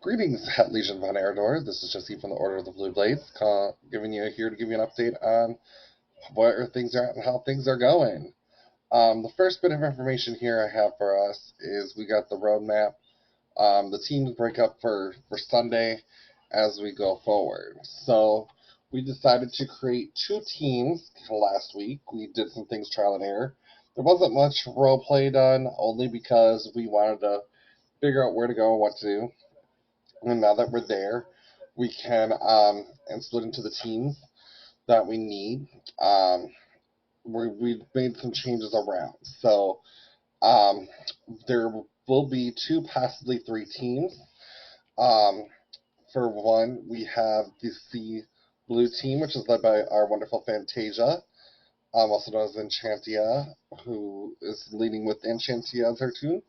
Greetings, Legion Von Eredor. This is Jesse from the Order of the Blue Blades, giving you here to give you an update on where things are at and how things are going. The first bit of information here I have for us is we got the roadmap. The teams break up for Sunday as we go forward. So we decided to create two teams last week. We did some things trial and error. There wasn't much role play done, only because we wanted to figure out where to go and what to do. And now that we're there, we can and split into the teams that we need. We've made some changes around. So there will be two, possibly three teams. Um, for one, we have the Blue team, which is led by our wonderful Fantasia, also known as Enchantia, who is leading with Enchantia as her tune.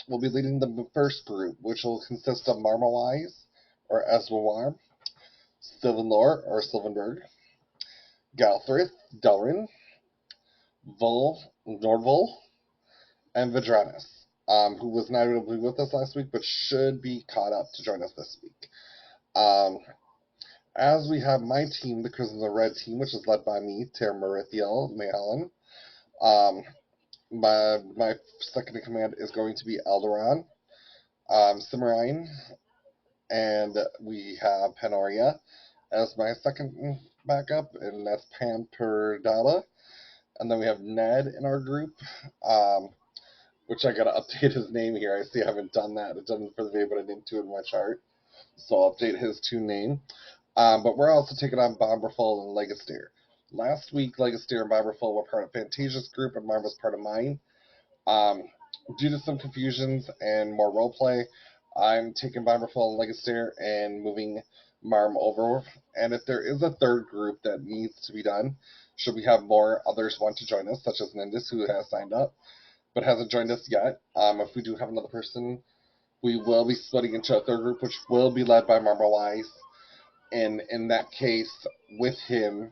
We'll be leading the first group, which will consist of Marmalize, or Eswawar, Sylvanlore, or Sylvanberg, Galthrith, Delrin, Vol, Nordvol, and Vidranis, who was not able to be with us last week, but should be caught up to join us this week. As we have my team, the Crimson and Red team, which is led by me, Ter Marithiel Mayallen. My second in command is going to be Alderon, Cimarine, and we have Panoria as my second backup, and that's Pam Perdala. And then we have Ned in our group, which I gotta update his name here. I see I haven't done that. I've done it for the video, but I didn't do it in my chart. So I'll update his tune name. But we're also taking on Bomberful and Legasteer. Last week, Legasteer and Bomberful were part of Fantasia's group, and Marm was part of mine. Due to some confusions and more roleplay, I'm taking Bomberful and Legasteer and moving Marm over. And if there is a third group that needs to be done, should we have more others want to join us, such as Nindis, who has signed up but hasn't joined us yet, if we do have another person, we will be splitting into a third group, which will be led by Marmalize. And in that case, with him,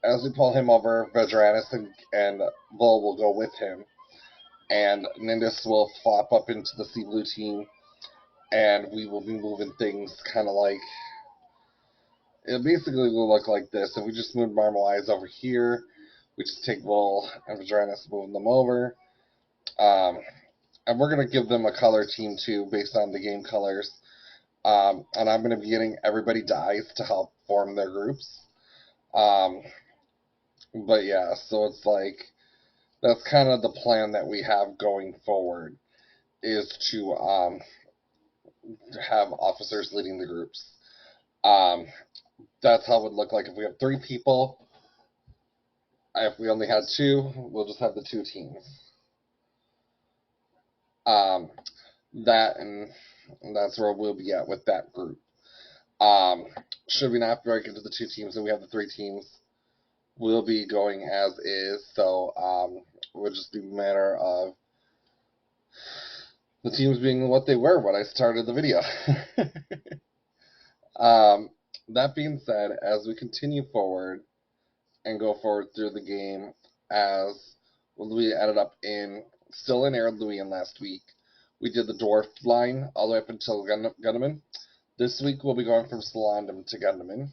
as we pull him over, Vedranis and Vol will go with him. And Nindis will flop up into the Sea Blue team, and we will be moving things kind of like... It basically will look like this. If we just move Marmalize over here, we just take Vol and Vedranis, moving them over. And we're going to give them a color team, too, based on the game colors. And I'm going to be getting everybody dies to help form their groups. But yeah, so it's like, that's kind of the plan that we have going forward, is to have officers leading the groups. That's how it would look like if we have three people. If we only had two, we'll just have the two teams. That's where we'll be at with that group. Should we not break into the two teams and we have the three teams, we'll be going as is. So it would just be a matter of the teams being what they were when I started the video. That being said, as we continue forward and go forward through the game, as we ended up still in Air last week, we did the Dwarf line all the way up until Gundaman. This week we'll be going from Salandam to Gundaman.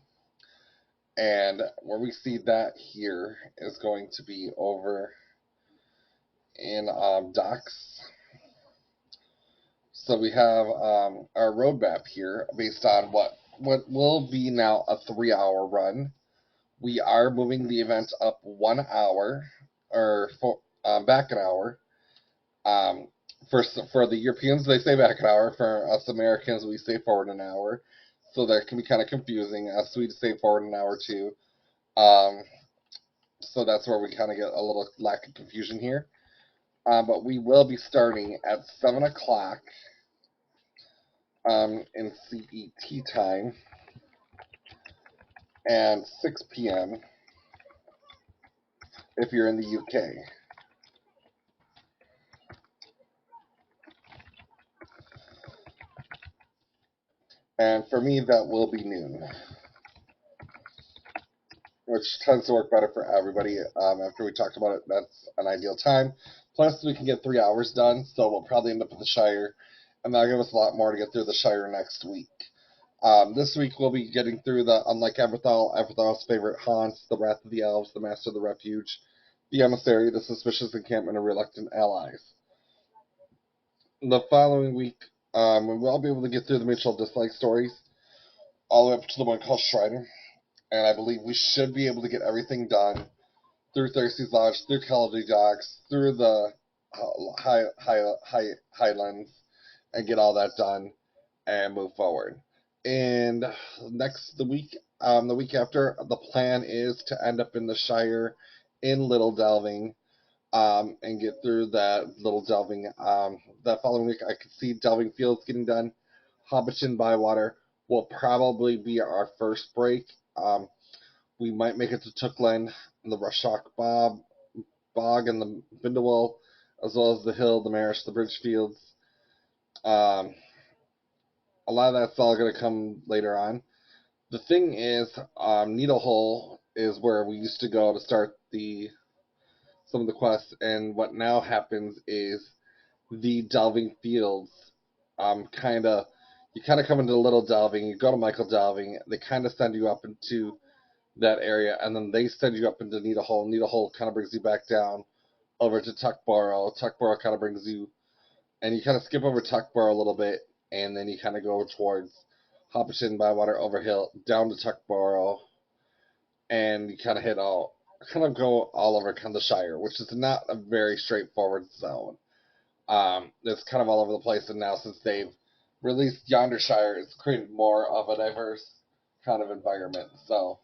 And where we see that here is going to be over in docks. So we have our roadmap here based on what will be now a 3-hour run. We are moving the event up 1 hour, or back an hour. For the Europeans, they say back an hour. For us Americans, we say forward an hour. So that can be kind of confusing. Us Swedes say forward an hour too. So that's where we kind of get a little lack of confusion here. But we will be starting at 7 o'clock in CET time and 6 p.m. if you're in the UK. And for me, that will be noon, which tends to work better for everybody. After we talked about it, that's an ideal time. Plus, we can get 3 hours done, so we'll probably end up with the Shire and that'll give us a lot more to get through the Shire next week. This week we'll be getting through the Unlike Everthal, Everthal's favorite haunts, the Wrath of the Elves, the Master of the Refuge, the Emissary, the Suspicious Encampment of Reluctant Allies. The following week, we'll be able to get through the mutual dislike stories, all the way up to the one called Shriner, and I believe we should be able to get everything done through Thirsty's Lodge, through Calendly Docks, through the Highlands, and get all that done and move forward. And the week after, the plan is to end up in the Shire in Little Delving, and get through that Little Delving. That following week, I could see Delving Fields getting done. Hobbiton Bywater will probably be our first break. We might make it to Tookland, the Rushock Bog, and the Bindewell, as well as the Hill, the Marish, the Bridgefields. Um, a lot of that's all going to come later on. The thing is, Needle Hole is where we used to go to start some of the quests, and what now happens is the Delving Fields, you kind of come into Little Delving, you go to Michael Delving, they kind of send you up into that area, and then they send you up into Needle Hole. Needle Hole kind of brings you back down over to Tuckborough. Tuckborough kind of brings you, and you kind of skip over Tuckborough a little bit, and then you kind of go towards Hobbiton, Bywater, Overhill, down to Tuckborough, and you kind of go all over kind of the Shire, which is not a very straightforward zone. It's kind of all over the place, and now since they've released Yonder Shire, it's created more of a diverse kind of environment. So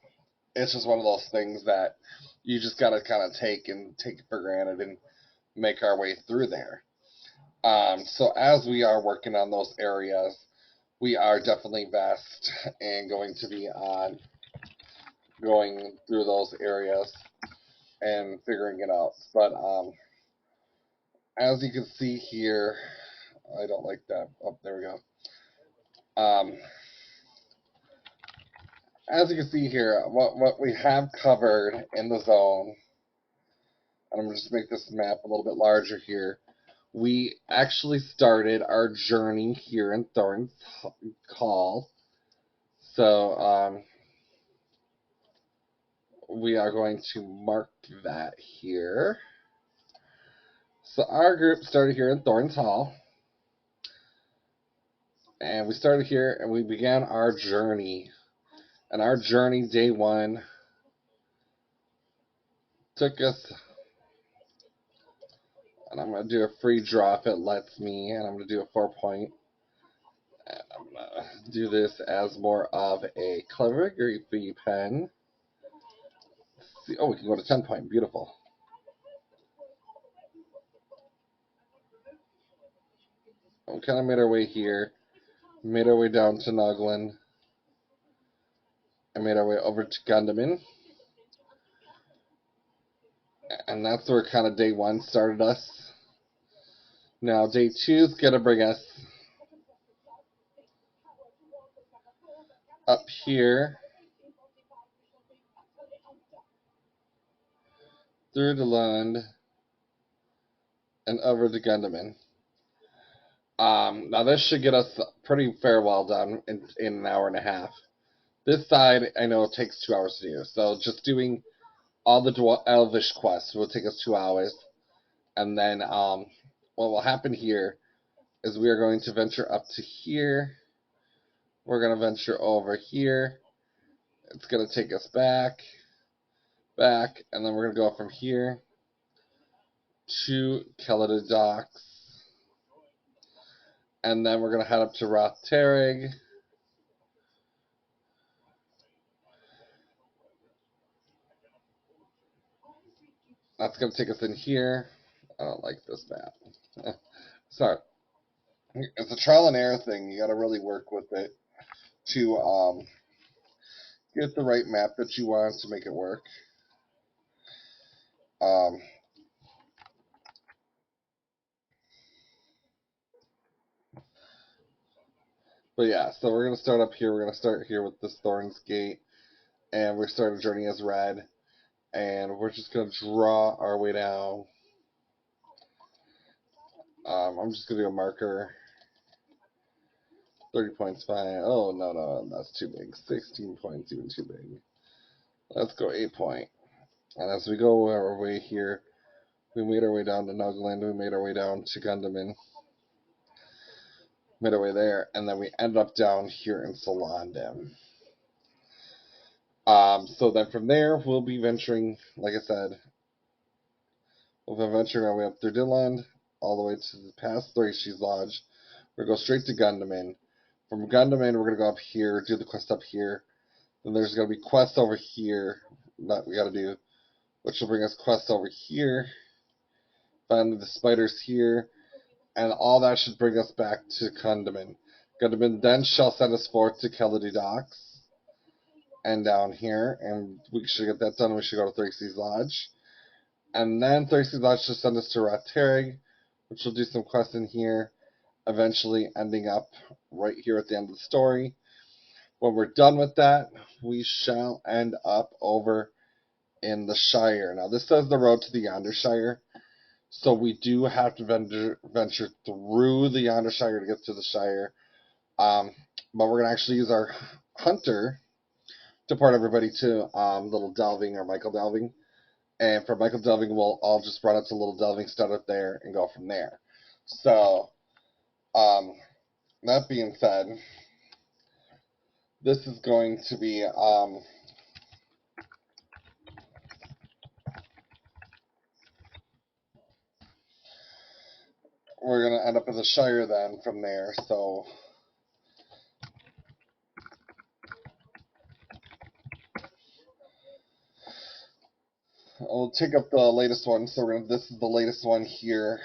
it's just one of those things that you just gotta kind of take it for granted and make our way through there. So as we are working on those areas, we are definitely vast and going to be on going through those areas and figuring it out. But as you can see here, I don't like that. Oh, there we go. As you can see here, what we have covered in the zone, and I'm going to just make this map a little bit larger here. We actually started our journey here in Thorn's Call. So we are going to mark that here. So our group started here in Thorn's Hall. And we started here and we began our journey. And our journey, day one, took us, and I'm going to do a free draw if it lets me, and I'm going to do a 4-point. And I'm going to do this as more of a calligraphy pen. See, oh, we can go to 10-point. Beautiful. We kind of made our way here, made our way down to Noglin, and made our way over to Gundaman. And that's where kind of day one started us. Now, day two is going to bring us up here through the land and over to Gundaman. Now this should get us pretty well done in an hour and a half. This side, I know it takes 2 hours to do, so just doing all the Elvish quests will take us 2 hours. And then, what will happen here is we are going to venture up to here. We're going to venture over here. It's going to take us back, and then we're going to go from here to Kelida Docks. And then we're going to head up to Roth Terrig. That's going to take us in here. I don't like this map. Sorry. It's a trial and error thing. You got to really work with it to get the right map that you want to make it work. But yeah, so we're going to start up here. We're going to start here with this Thorns Gate. And we're starting journey as red. And we're just going to draw our way down. I'm just going to do a marker. 30 points fine. Oh, no, that's too big. 16 points, even too big. Let's go 8 point. And as we go our way here, we made our way down to Nugland, we made our way down to Gundaman, made our way there, and then we ended up down here in Salandam. So then from there, we'll be venturing, like I said, we'll be venturing our way up through Dilland, all the way to the past Thraci's Lodge. We're going to go straight to Gundaman. From Gundaman, we're going to go up here, do the quest up here. Then there's going to be quests over here that we got to do, which will bring us quests over here. Finally, the spiders here. And all that should bring us back to Gundaman. Gundaman then shall send us forth to Kelody Docks and down here, and we should get that done. We should go to Thraci's Lodge. And then Thraci's Lodge should send us to Ratterig, which will do some quests in here, eventually ending up right here at the end of the story. When we're done with that, we shall end up over in the Shire. Now, this says the road to the Yonder Shire, so we do have to venture through the Yonder Shire to get to the Shire. But we're going to actually use our hunter to part everybody to Little Delving or Michael Delving. And for Michael Delving, we'll all just run up to Little Delving, start up there, and go from there. So, that being said, this is going to be we're going to end up in the Shire then from there. So I'll take up the latest one. So this is the latest one here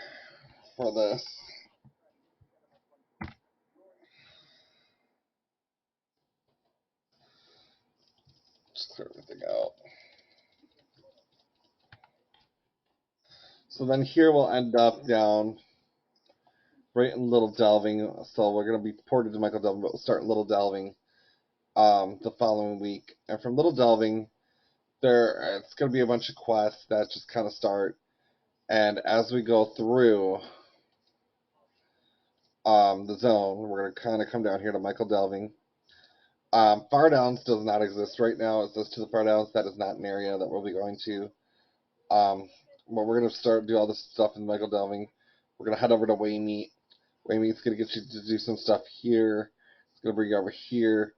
for this. Just clear everything out. So then here we'll end up down right in Little Delving. So we're going to be ported to Michael Delving, but we'll start in Little Delving the following week. And from Little Delving, it's going to be a bunch of quests that just kind of start. And as we go through the zone, we're going to kind of come down here to Michael Delving. Far Downs does not exist right now. It says to the Far Downs. That is not an area that we'll be going to. But we're going to start do all this stuff in Michael Delving. We're going to head over to Waymeet. Waymeet's going to get you to do some stuff here. It's going to bring you over here.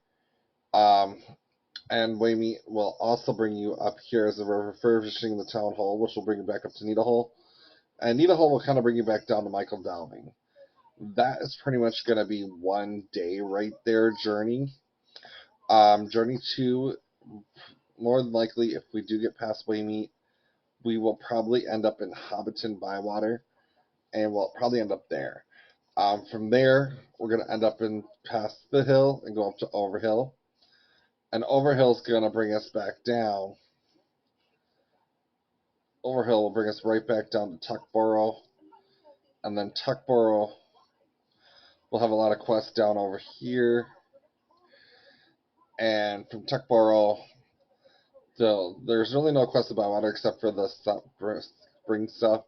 And Waymeet will also bring you up here as we're refurbishing the town hall, which will bring you back up to Needlehole. And Needlehole will kind of bring you back down to Michael Delving. That is pretty much going to be one day right there journey. Journey 2, more than likely, if we do get past Waymeet, we will probably end up in Hobbiton Bywater, and we'll probably end up there. From there, we're going to end up in past the hill and go up to Overhill. And Overhill's going to bring us back down. Overhill will bring us right back down to Tuckborough. And then Tuckborough will have a lot of quests down over here. And from Tuckborough, there's really no quest about water except for the spring stuff.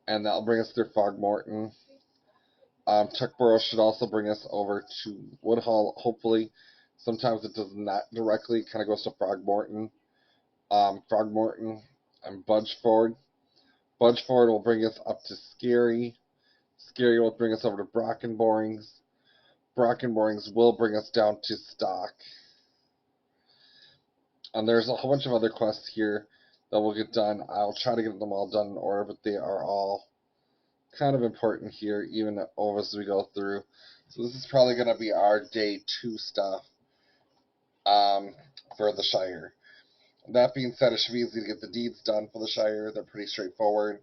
And that'll bring us through Fogmorton. Tuckborough should also bring us over to Woodhall, hopefully. Sometimes it does not directly. It kind of goes to Frogmorton. Frogmorton and Budgeford. Budgeford will bring us up to Scary. Scary will bring us over to Brockenborings. Brockenborings will bring us down to Stock. And there's a whole bunch of other quests here that will get done. I'll try to get them all done in order, but they are all kind of important here, even as we go through. So this is probably going to be our day 2 stuff for the Shire. That being said, it should be easy to get the deeds done for the Shire. They're pretty straightforward.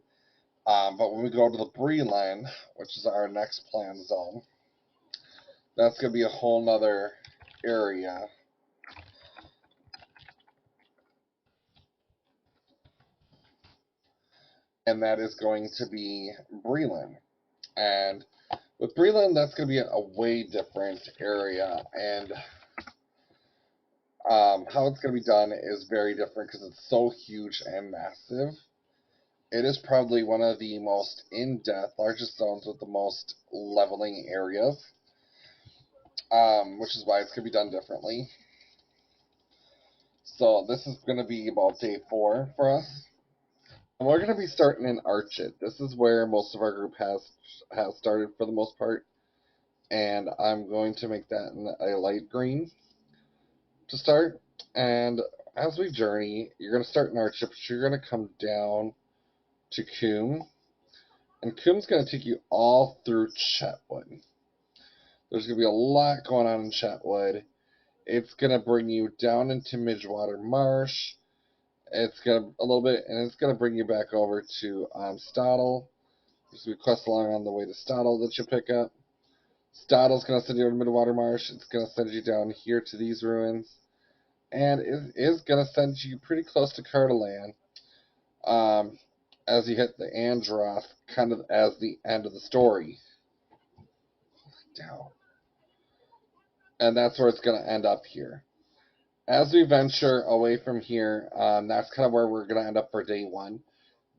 But when we go to the Breland, which is our next plan zone, that's going to be a whole nother area. And that is going to be Breland. And with Breland, that's going to be a way different area. And how it's going to be done is very different because it's so huge and massive. It is probably one of the most in-depth, largest zones with the most leveling areas. which is why it's going to be done differently. So this is going to be about day 4 for us. And we're going to be starting in Archit. This is where most of our group has started for the most part. And I'm going to make that in a light green to start. And as we journey, you're going to start in Archit, but you're going to come down to Coombe. And Coombe's going to take you all through Chetwood. There's going to be a lot going on in Chetwood. It's going to bring you down into Midgewater Marsh. It's going to a little bit, and it's going to bring you back over to Stottle. There's going to be quests along on the way to Stottle that you pick up. Stottle's going to send you to Midwater Marsh. It's going to send you down here to these ruins. And it is going to send you pretty close to Cardaland as you hit the Androth, kind of as the end of the story. Down. And that's where it's going to end up here. As we venture away from here, that's kind of where we're going to end up for day 1.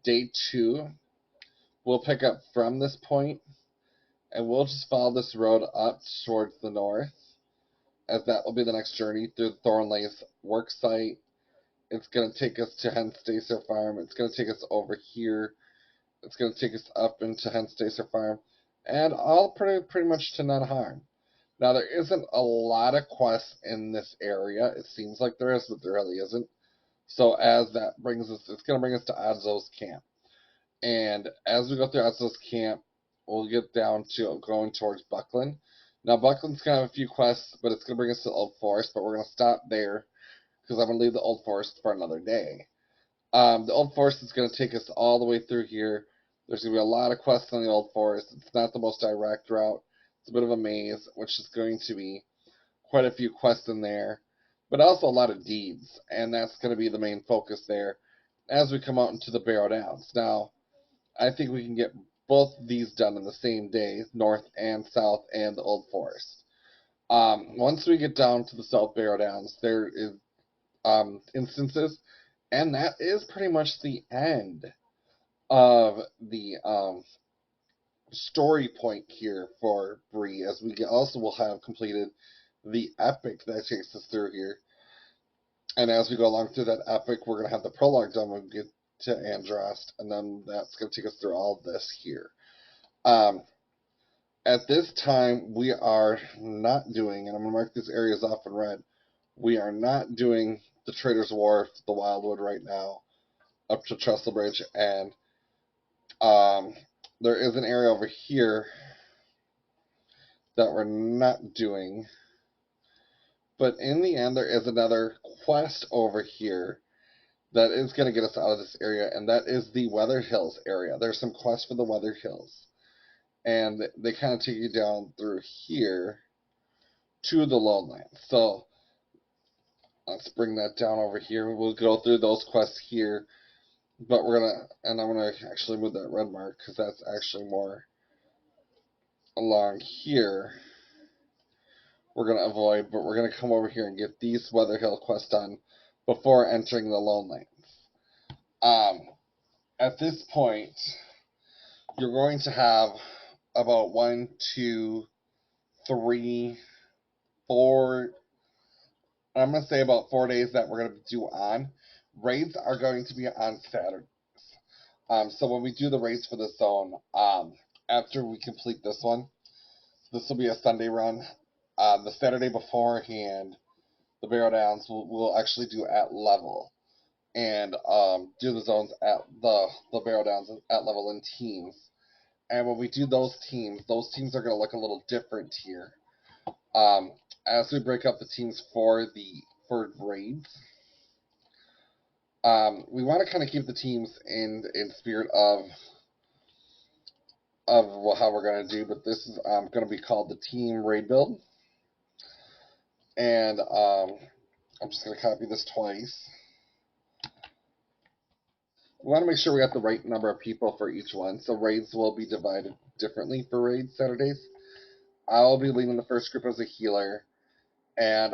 Day 2, we'll pick up from this point, and we'll just follow this road up towards the north, as that will be the next journey through the Thornlace work site. It's going to take us to Henstacer Farm. It's going to take us over here. It's going to take us up into Henstacer Farm, and all pretty much to None Harm. Now, there isn't a lot of quests in this area. It seems like there is, but there really isn't. So as that brings us, it's going to bring us to Adzo's camp. And as we go through Adzo's camp, we'll get down to going towards Buckland. Now, Buckland's going to have a few quests, but it's going to bring us to Old Forest, but we're going to stop there because I'm going to leave the Old Forest for another day. The Old Forest is going to take us all the way through here. There's going to be a lot of quests on the Old Forest. It's not the most direct route. It's a bit of a maze, which is going to be quite a few quests in there, but also a lot of deeds, and that's going to be the main focus there as we come out into the Barrow Downs. Now, I think we can get both these done in the same day, North and South and the Old Forest. Once we get down to the South Barrow Downs, there is instances, and that is pretty much the end of the story point here for Bree, as we also will have completed the epic that takes us through here. And as we go along through that epic, we're going to have the prologue done when we get to Androst, and then that's going to take us through all of this here. At this time, we are not doing, and I'm going to mark these areas off in red, we are not doing the Trader's Wharf, the Wildwood right now, up to Trestlebridge, and there is an area over here that we're not doing. But in the end, there is another quest over here that is going to get us out of this area, and that is the Weather Hills area. There's some quests for the Weather Hills, and they kind of take you down through here to the Lowlands. So let's bring that down over here. We'll go through those quests here, but we're gonna, and I'm gonna actually move that red mark because that's actually more along here. We're gonna avoid, but we're gonna come over here and get these Weather Hill quests done before entering the Lowlands. At this point, you're going to have about 1, 2, 3, 4. I'm going to say about 4 days that we're going to do on. Raids are going to be on Saturdays. So when we do the raids for this zone, after we complete this one, this will be a Sunday run. The Saturday beforehand, the Barrow Downs will actually do at level and do the zones at the Barrow Downs at level in teams. And when we do those teams are going to look a little different here. As we break up the teams for raids, we want to kind of keep the teams in spirit of how we're going to do. But this is going to be called the team raid build, and I'm just going to copy this twice. We want to make sure we got the right number of people for each one. So raids will be divided differently for raid Saturdays. I'll be leading the first group as a healer. And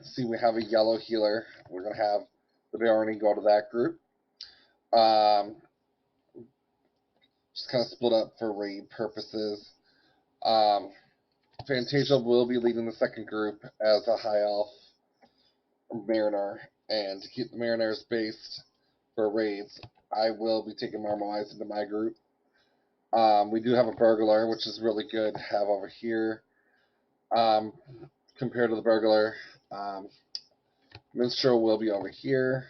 see, we have a yellow healer. We're going to have the Barony go to that group. Just kind of split up for raid purposes. Fantasia will be leading the second group as a high elf mariner, and to keep the mariners based for raids, I will be taking Marmoise into my group. We do have a burglar, which is really good to have over here. Um, Compared to the burglar, minstrel will be over here.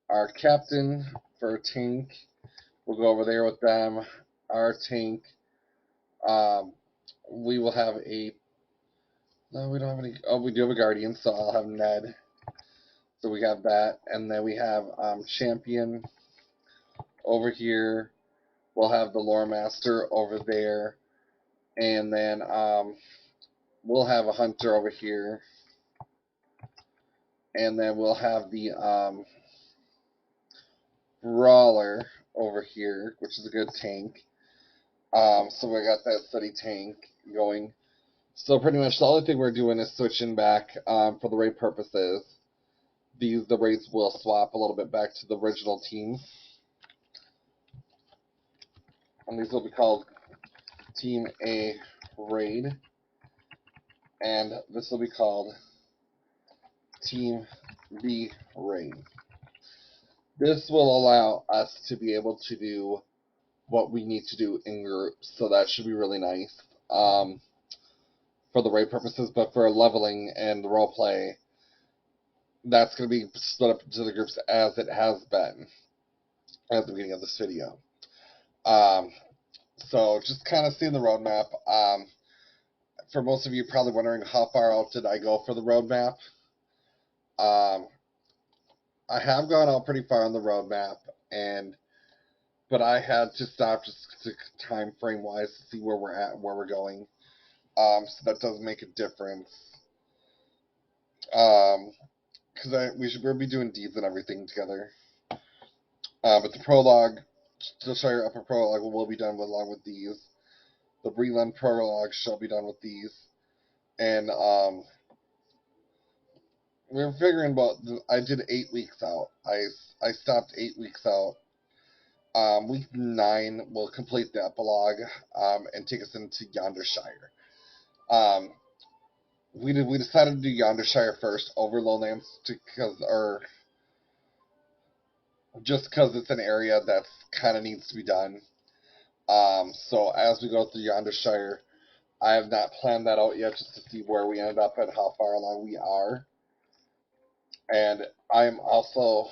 Our captain for tank, we'll go over there with them. Our tank, um, we will have a. No, we don't have any. Oh, we do have a guardian, so I'll have Ned. So we have that, and then we have champion over here. We'll have the lore master over there, and then we'll have a hunter over here, and then we'll have the brawler over here, which is a good tank. So we got that steady tank going. So pretty much the only thing we're doing is switching back for the raid purposes. The raids will swap a little bit back to the original team, and these will be called Team A Raid, and this will be called Team B Raid. This will allow us to be able to do what we need to do in groups, so that should be really nice for the raid purposes. But for leveling and the role play, that's going to be split up into the groups as it has been at the beginning of this video. So just kind of seeing the roadmap. For most of you probably wondering how far out did I go for the roadmap. I have gone out pretty far on the roadmap, but I had to stop just to time frame wise to see where we're at and where we're going. So that does make a difference. Because we'll be doing deeds and everything together. But the prologue, the Shire Upper prologue will be done along with these. The Breland prologue shall be done with these. And we're figuring about. I did 8 weeks out. I stopped 8 weeks out. Week 9 will complete the epilogue and take us into Yondershire. We decided to do Yondershire first over Lowlands just because it's an area that kind of needs to be done. So as we go through Yondershire, I have not planned that out yet, just to see where we end up and how far along we are. And I'm also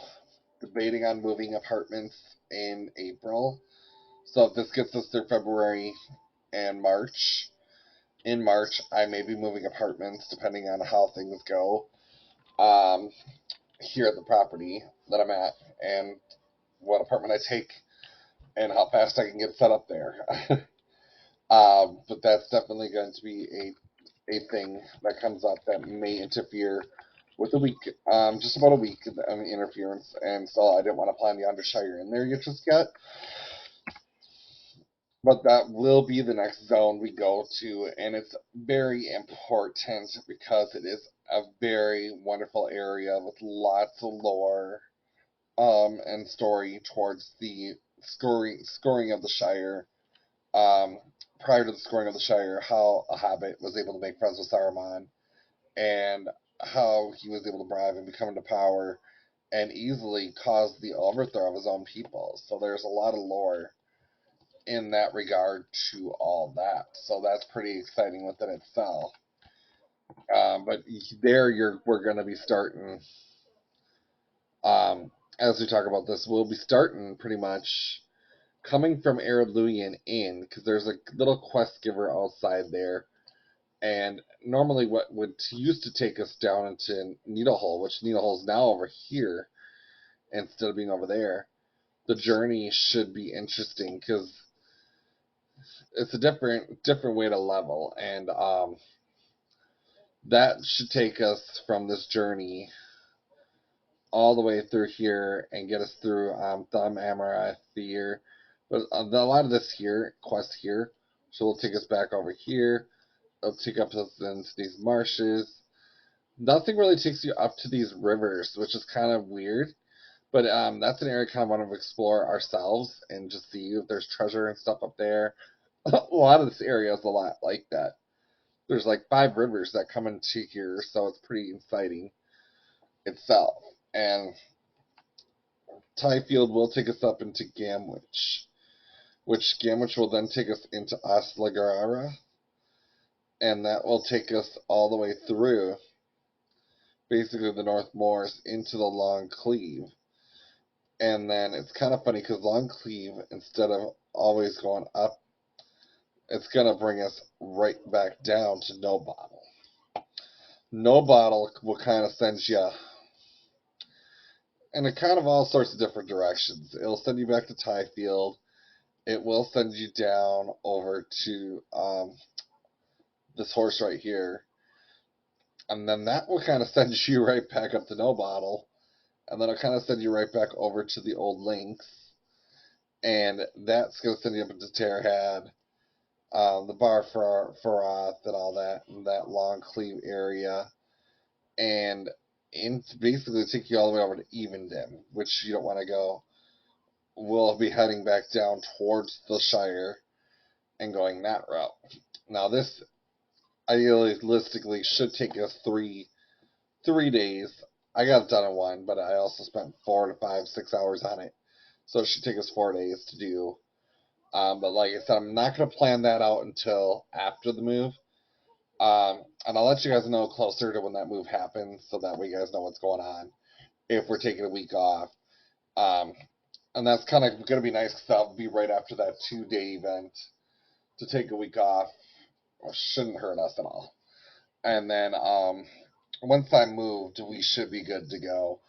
debating on moving apartments in April. So if this gets us through February and March, in March I may be moving apartments depending on how things go here at the property that I'm at, and what apartment I take, and how fast I can get set up there. But that's definitely going to be a thing that comes up that may interfere with a week, just about a week of interference, and so I didn't want to plan the Yondershire in there just yet. But that will be the next zone we go to, and it's very important because it is a very wonderful area with lots of lore and story towards the scoring of the Shire. Prior to the scoring of the Shire, how a hobbit was able to make friends with Saruman, and how he was able to bribe and become into power and easily cause the overthrow of his own people. So there's a lot of lore in that regard to all that. So that's pretty exciting within itself. But there we're going to be starting, as we talk about this, we'll be starting pretty much coming from Eredluian in, because there's a little quest giver outside there. And normally what would used to take us down into Needlehole, which Needlehole's now over here instead of being over there, the journey should be interesting because it's a different way to level, and that should take us from this journey all the way through here and get us through Thumb Amaranth here. But a lot of this here quest here, so it'll take us back over here. It'll take us into these marshes. Nothing really takes you up to these rivers, which is kind of weird. But that's an area I kind of want to explore ourselves and just see if there's treasure and stuff up there. a lot of this area is a lot like that. There's like 5 rivers that come into here, so it's pretty exciting itself. And Tyfield will take us up into Gamwich, which Gamwich will then take us into Oslagarara, and that will take us all the way through basically the North Moors into the Long Cleave. And then it's kind of funny because Long Cleave, instead of always going up, it's going to bring us right back down to No Bottle. No Bottle will kind of send you in a kind of all sorts of different directions. It'll send you back to Tyfield. It will send you down over to this horse right here. And then that will kind of send you right back up to No Bottle. And then it'll kind of send you right back over to the Old Links. And that's going to send you up into Terrahad, the Bar Faroth, and all that, and that Long Cleave area. And basically take you all the way over to Evendim, which you don't want to go. We'll be heading back down towards the Shire and going that route. Now, this idealistically should take us three days. I got it done in one, but I also spent 4 to 5, 6 hours on it, so it should take us 4 days to do. But like I said, I'm not going to plan that out until after the move. And I'll let you guys know closer to when that move happens, so that way you guys know what's going on if we're taking a week off. Um, and that's kind of going to be nice because that'll be right after that 2-day event to take a week off. Shouldn't hurt us at all. And then once I'm moved, we should be good to go.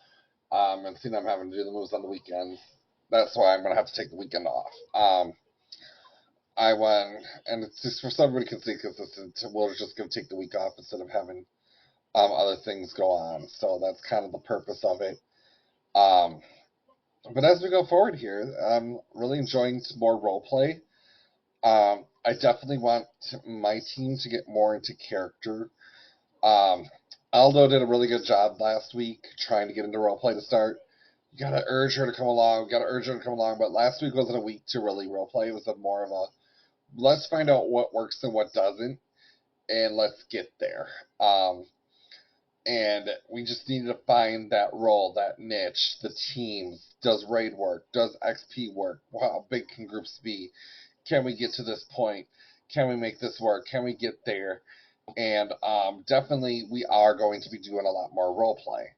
And seeing I'm having to do the moves on the weekends, that's why I'm going to have to take the weekend off. I went, and it's just for somebody can see consistent, we're just going to take the week off instead of having other things go on. So that's kind of the purpose of it. But as we go forward here, I'm really enjoying some more role play. I definitely want my team to get more into character. Aldo did a really good job last week trying to get into roleplay to start. You gotta urge her to come along, but last week wasn't a week to really roleplay. It was more of a let's find out what works and what doesn't, and let's get there. And we just needed to find that role, that niche, the teams. Does raid work? Does XP work? How big can groups be? Can we get to this point? Can we make this work? Can we get there? And definitely we are going to be doing a lot more role play.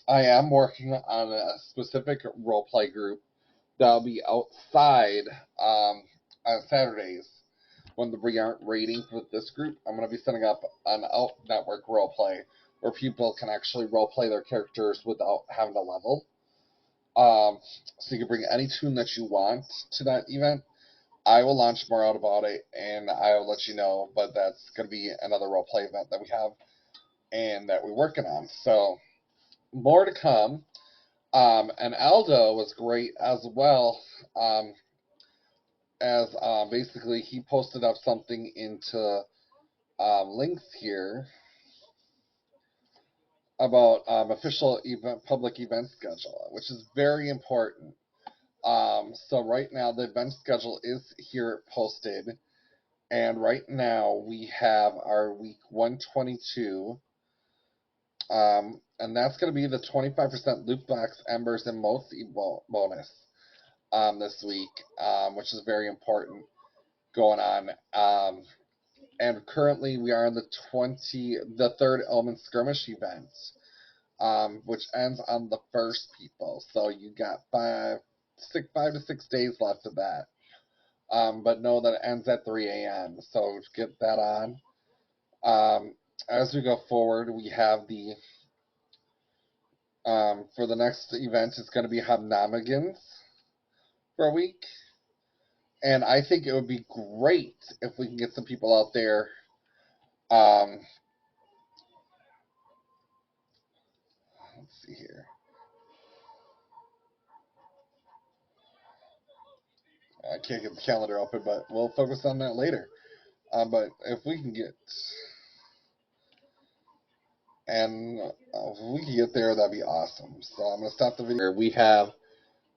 I am working on a specific role play group that'll be outside on Saturdays when we aren't raiding with this group. I'm going to be setting up an out network role play where people can actually role play their characters without having to level. So you can bring any tune that you want to that event. I will launch more out about it, and I will let you know. But that's going to be another role play event that we have and that we're working on. So more to come. And Aldo was great as well. As basically he posted up something into links here about official event, public event schedule, which is very important. So right now the event schedule is here posted, and right now we have our week 122, and that's going to be the 25% loot box embers and most bonus this week, which is very important going on. And currently we are in the third element skirmish event, which ends on the first, people. So you got 5 to 6 days left of that. But know that it ends at 3 a.m. So get that on. As we go forward, we have the for the next event, it's going to be Hobnobigans for a week. And I think it would be great if we can get some people out there. Let's see here. I can't get the calendar open, but we'll focus on that later. But if we can get if we can get there, that'd be awesome. So I'm gonna stop the video. We have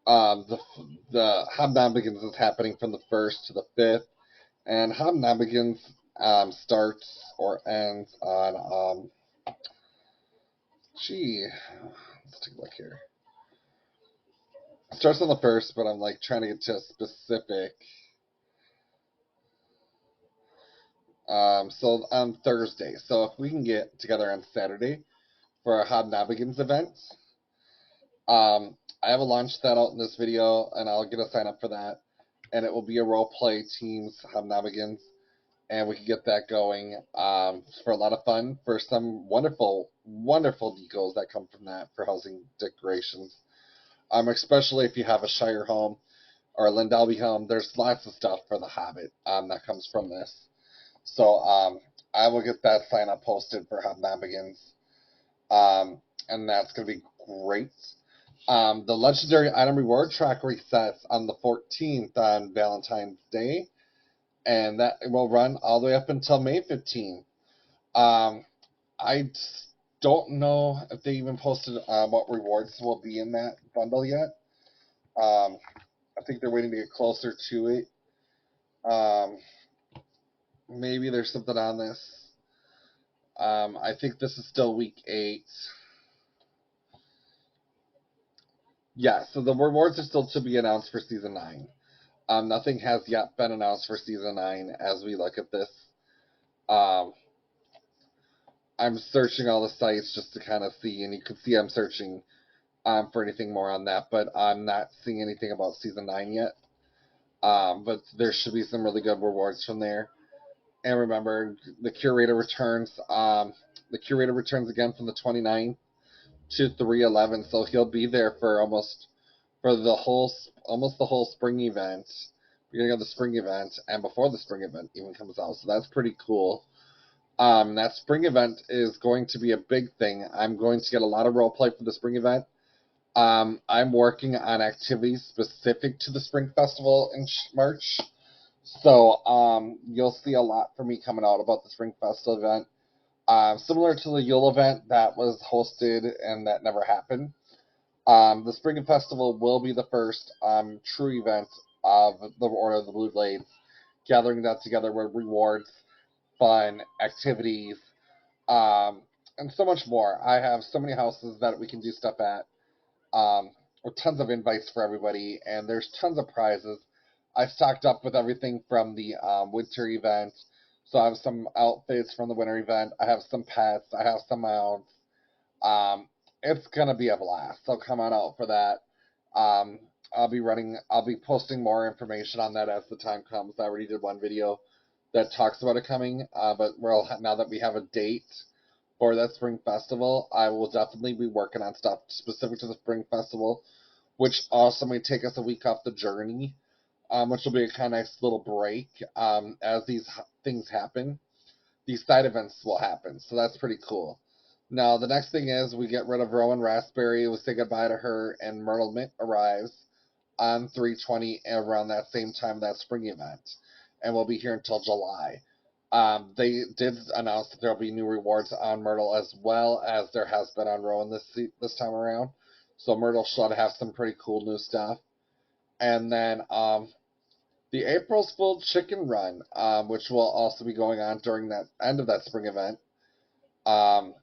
The Hobnobbins is happening from the 1st to the 5th, and Hobnobbins starts or ends on gee, let's take a look here. It starts on the 1st, but I'm like trying to get to a specific. So on Thursday. So if we can get together on Saturday for a Hobnobbins event, I have a launch that out in this video, and I'll get a sign up for that. And it will be a role play teams Hobnobbins, and we can get that going for a lot of fun for some wonderful, wonderful decals that come from that for housing decorations. Especially if you have a Shire home or a Lindalby home, there's lots of stuff for the Hobbit that comes from this. So I will get that sign up posted for Hobnobbins, and that's going to be great. The legendary item reward track resets on the 14th on Valentine's Day, and that will run all the way up until May 15th. I don't know if they even posted what rewards will be in that bundle yet. I think they're waiting to get closer to it. Um, Maybe there's something on this. I think this is still week 8. Yeah, so the rewards are still to be announced for season 9. Nothing has yet been announced for season 9 as we look at this. Um, I'm searching all the sites just to kind of see, and you can see I'm searching for anything more on that, but I'm not seeing anything about season 9 yet. But there should be some really good rewards from there. And remember, the curator returns. The curator returns again from the 29th to 3/11, so he'll be there for almost the whole spring event, beginning of the spring event, and before the spring event even comes out. So that's pretty cool. That spring event is going to be a big thing. I'm going to get a lot of role play for the spring event. I'm working on activities specific to the Spring Festival in March. So you'll see a lot from me coming out about the Spring Festival event. Similar to the Yule event that was hosted and that never happened. The Spring Festival will be the first true event of the Order of the Blue Blades, gathering that together with rewards, fun, activities, and so much more. I have so many houses that we can do stuff at, with tons of invites for everybody, and there's tons of prizes. I've stocked up with everything from the winter event. So I have some outfits from the winter event. I have some pets. I have some mounts. Um, it's gonna be a blast. So come on out for that. Um, I'll be posting more information on that as the time comes. I already did one video that talks about it coming, but now that we have a date for that spring festival, I will definitely be working on stuff specific to the spring festival, which also may take us a week off the journey, which will be a kind of nice little break as these things happen. These side events will happen, so that's pretty cool. Now, the next thing is we get rid of Rowan Raspberry, we say goodbye to her, and Myrtle Mint arrives on 3/20 around that same time of that spring event, and we'll be here until July. They did announce that there'll be new rewards on Myrtle as well as there has been on Rowan this time around. So Myrtle should have some pretty cool new stuff. And then the April's Fool's Chicken Run, which will also be going on during that end of that spring event, um,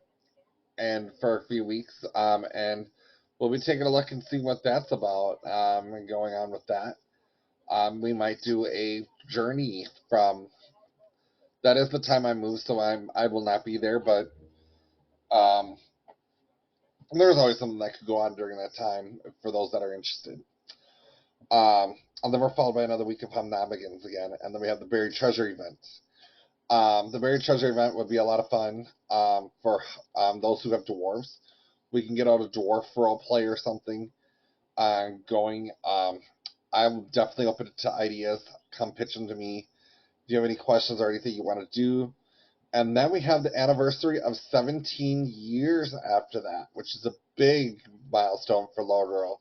and for a few weeks. And we'll be taking a look and seeing what that's about, and going on with that. We might do a journey from. That is the time I move, so I will not be there. But um, there's always something that could go on during that time for those that are interested. And then we're followed by another week of Hobnobbins again, and then we have the Buried Treasure event. The Buried Treasure event would be a lot of fun for those who have dwarves. We can get out a dwarf role play or something going. I'm definitely open to ideas. Come pitch them to me. Do you have any questions or anything you want to do? And then we have the anniversary of 17 years after that, which is a big milestone for Lauderdale,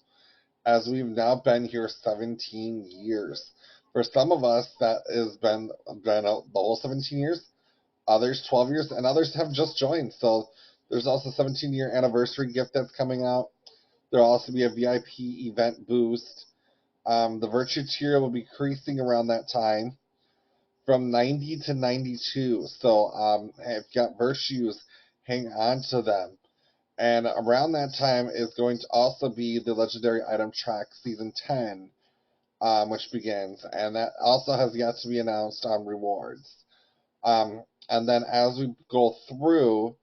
as we've now been here 17 years. For some of us, that has been the whole 17 years. Others 12 years, and others have just joined. So there's also a 17-year anniversary gift that's coming out. There'll also be a VIP event boost. The virtue tier will be increasing around that time from 90 to 92. So if you got virtues, hang on to them. And around that time is going to also be the Legendary Item Track Season 10, which begins. And that also has yet to be announced on rewards. And then as we go through,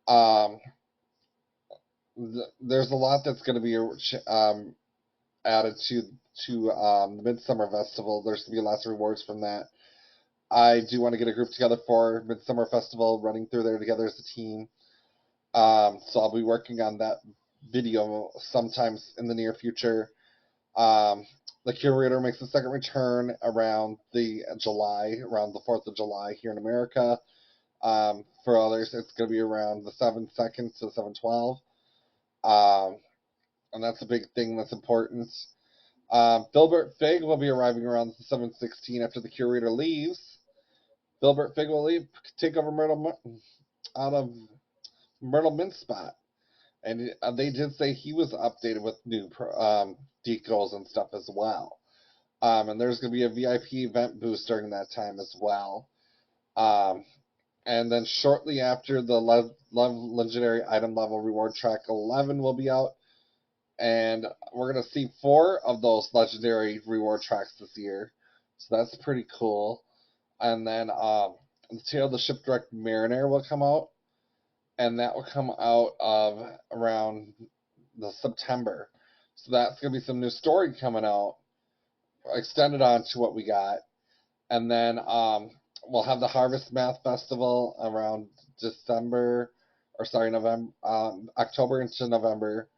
um, there's a lot that's going to be added to the Midsummer Festival. There's going to be lots of rewards from that. I do want to get a group together for Midsummer Festival, running through there together as a team. So I'll be working on that video sometimes in the near future. Um, the curator makes a second return around around the 4th of July here in America. For others, it's going to be around the 7/2 to 7/12. And that's a big thing that's important. Filbert Fig will be arriving around the 7/16 after the curator leaves. Filbert Fig will take over out of Myrtle Mint's spot. And they did say he was updated with new decals and stuff as well. And there's going to be a VIP event boost during that time as well. And then shortly after, the Legendary Item Level Reward Track 11 will be out. And we're going to see 4 of those Legendary Reward Tracks this year. So that's pretty cool. And then the Tale of the Shipwrecked Mariner will come out. And that will come out of around the September. So that's going to be some new story coming out, extended on to what we got. And then we'll have the Harvest Math Festival around November, October into November.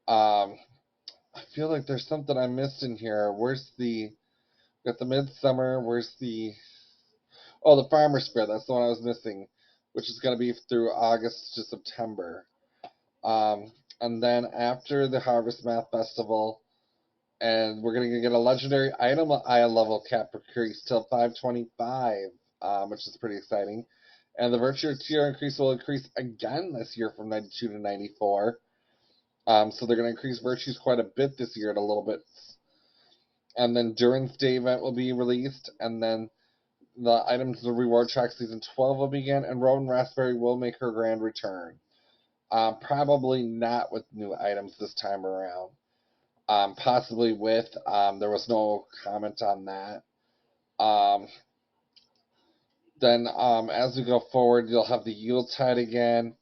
I feel like there's something I missed in here. Got the Midsummer, the Farmer's Fair, that's the one I was missing, which is going to be through August to September. And then after the Harvest Math Festival, and we're going to get a legendary item eye level cap increase till 525, which is pretty exciting. And the virtue tier increase will increase again this year from 92 to 94. So they're going to increase virtues quite a bit this year, at a little bit. And then Durance Day event will be released, and then the items the reward track season 12 will begin, and Rowan Raspberry will make her grand return. Probably not with new items this time around. Possibly with, there was no comment on that. Then as we go forward, you'll have the Yuletide again,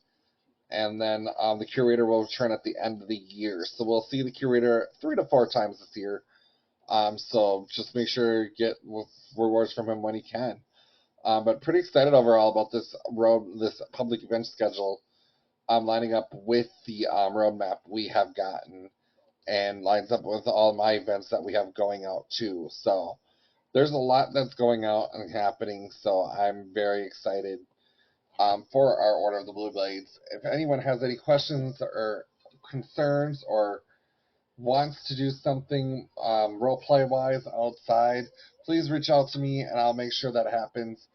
and then the curator will return at the end of the year. So we'll see the curator 3 to 4 times this year. So just make sure you get rewards from him when he can. But pretty excited overall about this public event schedule. Lining up with the roadmap we have gotten, and lines up with all my events that we have going out too. So there's a lot that's going out and happening. So I'm very excited for our Order of the Blue Blades. If anyone has any questions or concerns or wants to do something roleplay wise outside, please reach out to me and I'll make sure that happens.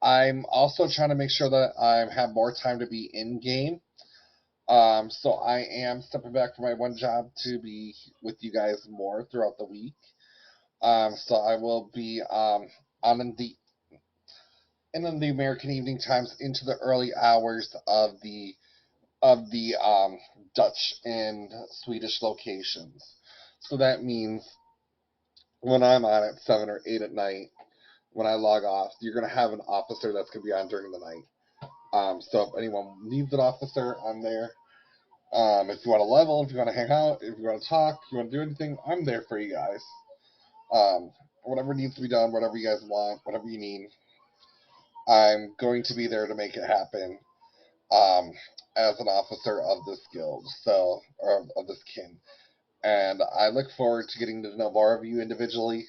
I'm also trying to make sure that I have more time to be in game. So I am stepping back from my one job to be with you guys more throughout the week. So I will be on in the American evening times into the early hours of the Dutch and Swedish locations. So that means when I'm on at 7 or 8 at night, when I log off, you're gonna have an officer that's gonna be on during the night. So if anyone needs an officer, I'm there. If you want to level, if you want to hang out, if you want to talk, if you want to do anything, I'm there for you guys. Whatever needs to be done, whatever you guys want, whatever you need, I'm going to be there to make it happen. As an officer of this guild, or of this kin, and I look forward to getting to know more of you individually,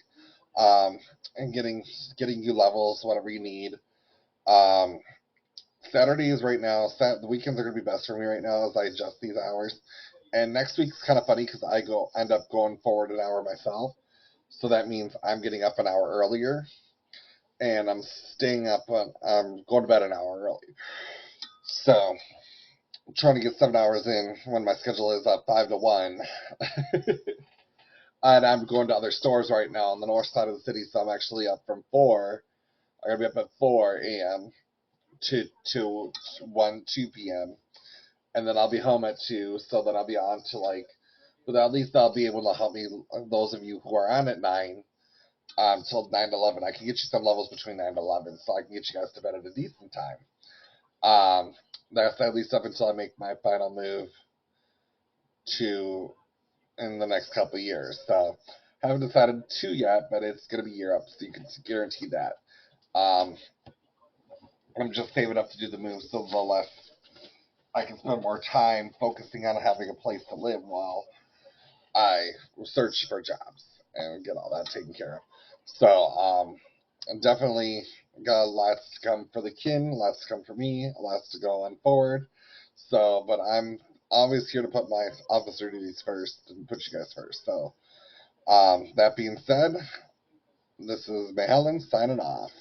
and getting you levels, whatever you need. Um, Saturdays right now, the weekends are going to be best for me right now as I adjust these hours. And next week's kind of funny because I end up going forward an hour myself. So that means I'm getting up an hour earlier, and I'm staying up. I'm going to bed an hour early. So trying to get 7 hours in when my schedule is 5 to 1. And I'm going to other stores right now on the north side of the city, so I'm actually up from 4. I'm gonna be up at 4 a.m. to 2 p.m. and then I'll be home at 2, so then I'll be on to like, but at least I'll be able to help me, those of you who are on at 9, till 9 to 11. I can get you some levels between 9 to 11, so I can get you guys to bed at a decent time. That's at least up until I make my final move to in the next couple of years. So I haven't decided to yet, but it's gonna be year up, so you can guarantee that. Um, I'm just saving up to do the move, so the less I can spend more time focusing on having a place to live while I search for jobs and get all that taken care of. So, definitely got lots to come for the kin, lots to come for me, lots to go on forward. So, but I'm always here to put my officer duties first and put you guys first. So, that being said, this is Helen signing off.